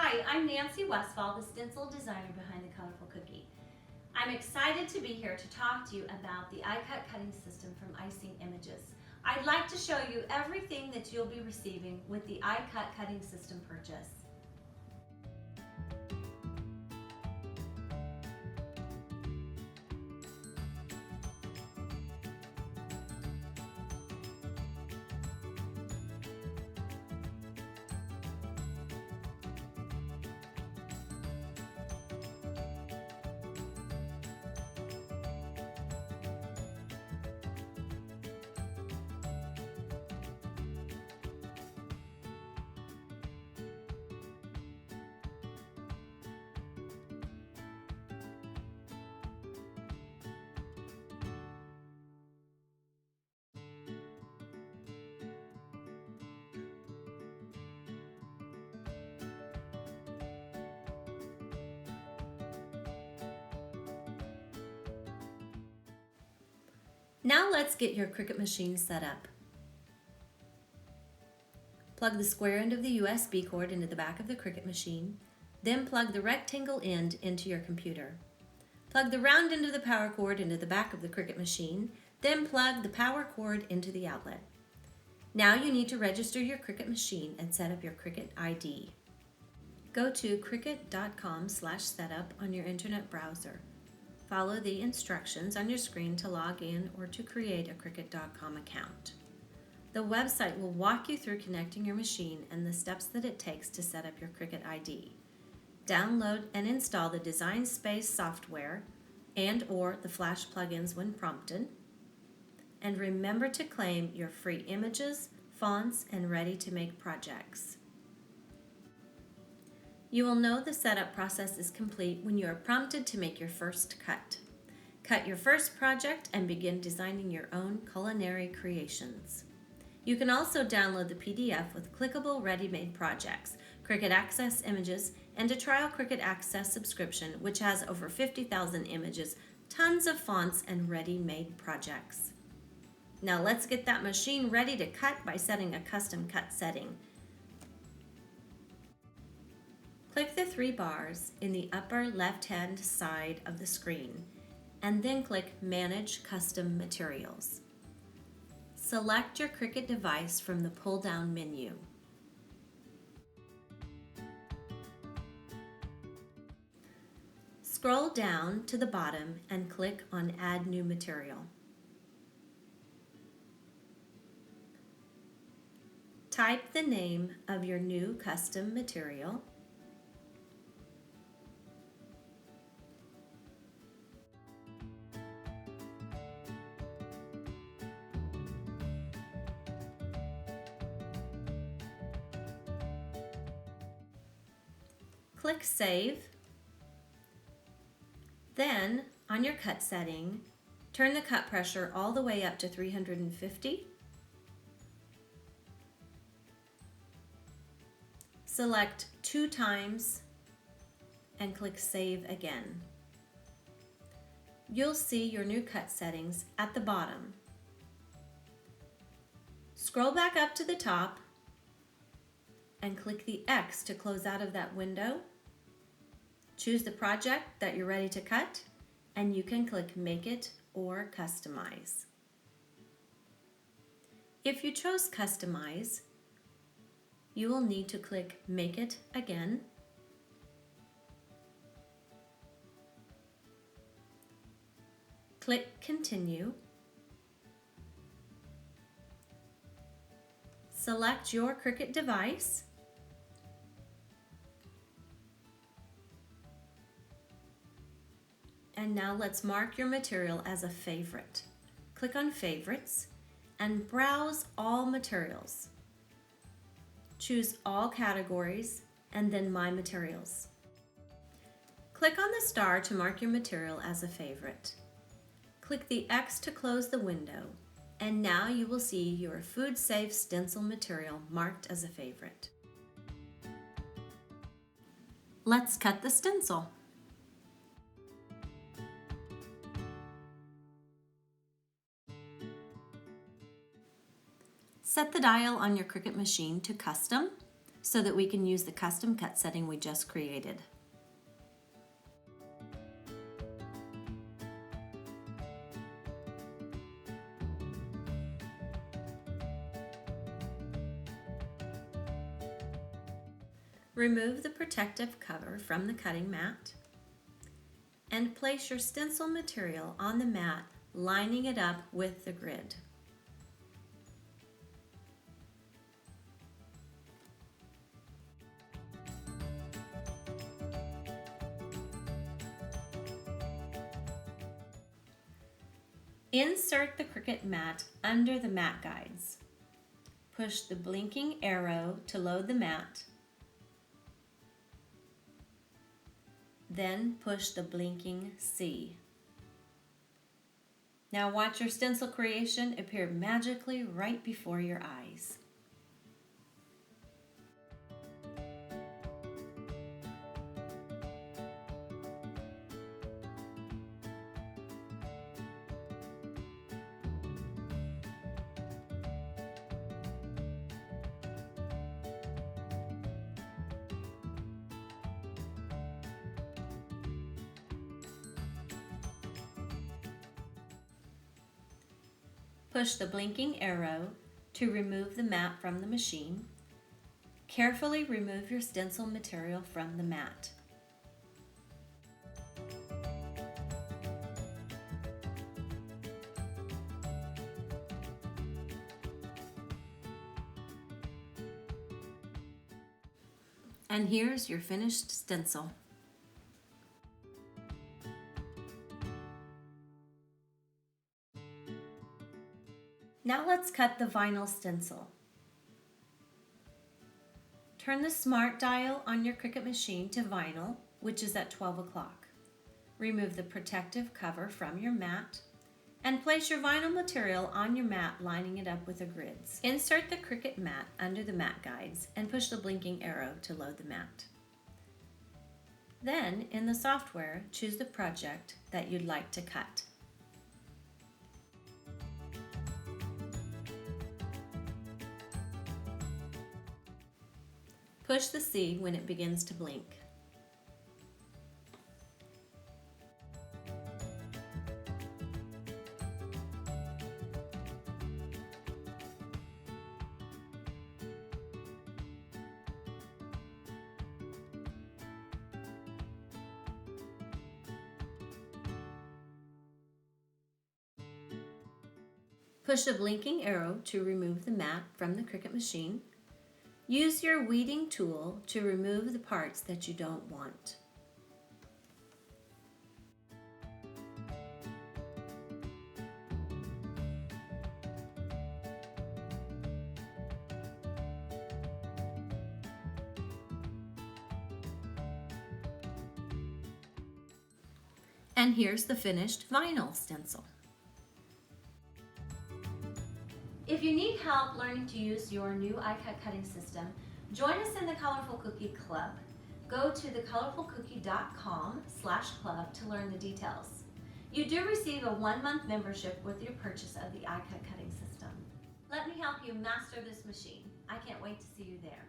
Hi, I'm Nancy Westfall, the stencil designer behind the Colorful Cookie. I'm excited to be here to talk to you about the iCut cutting system from ICING Images. I'd like to show you everything that you'll be receiving with the iCut cutting system purchase. Now let's get your Cricut machine set up. Plug the square end of the USB cord into the back of the Cricut machine, then plug the rectangle end into your computer. Plug the round end of the power cord into the back of the Cricut machine, then plug the power cord into the outlet. Now you need to register your Cricut machine and set up your Cricut ID. Go to cricut.com/setup on your internet browser. Follow the instructions on your screen to log in or to create a Cricut.com account. The website will walk you through connecting your machine and the steps that it takes to set up your Cricut ID. Download and install the Design Space software and/or the Flash plugins when prompted. And remember to claim your free images, fonts, and ready-to-make projects. You will know the setup process is complete when you are prompted to make your first cut. Cut your first project and begin designing your own culinary creations. You can also download the PDF with clickable ready-made projects, Cricut Access images, and a trial Cricut Access subscription which has over 50,000 images, tons of fonts, and ready-made projects. Now let's get that machine ready to cut by setting a custom cut setting. Click the three bars in the upper left-hand side of the screen and then click Manage Custom Materials. Select your Cricut device from the pull-down menu. Scroll down to the bottom and click on Add New Material. Type the name of your new custom material. Click Save. Then, on your cut setting, turn the cut pressure all the way up to 350. Select 2 times and click Save again. You'll see your new cut settings at the bottom. Scroll back up to the top and click the X to close out of that window. Choose the project that you're ready to cut, and you can click Make It or Customize. If you chose Customize, you will need to click Make It again. Click Continue. Select your Cricut device. And now let's mark your material as a favorite. Click on Favorites and browse all materials. Choose all categories and then My Materials. Click on the star to mark your material as a favorite. Click the X to close the window, and now you will see your food-safe stencil material marked as a favorite. Let's cut the stencil. Set the dial on your Cricut machine to custom so that we can use the custom cut setting we just created. Remove the protective cover from the cutting mat and place your stencil material on the mat, lining it up with the grid. Insert the Cricut mat under the mat guides. Push the blinking arrow to load the mat. Then push the blinking C. Now watch your stencil creation appear magically right before your eyes. Push the blinking arrow to remove the mat from the machine. Carefully remove your stencil material from the mat. And here's your finished stencil. Now let's cut the vinyl stencil. Turn the smart dial on your Cricut machine to vinyl, which is at 12 o'clock. Remove the protective cover from your mat and place your vinyl material on your mat, lining it up with the grids. Insert the Cricut mat under the mat guides and push the blinking arrow to load the mat. Then, in the software, choose the project that you'd like to cut. Push the C when it begins to blink. Push the blinking arrow to remove the mat from the Cricut machine. Use your weeding tool to remove the parts that you don't want. And here's the finished vinyl stencil. If you need help learning to use your new iCut cutting system, join us in the Colorful Cookie Club. Go to thecolorfulcookie.com/club to learn the details. You do receive a 1-month membership with your purchase of the iCut cutting system. Let me help you master this machine. I can't wait to see you there.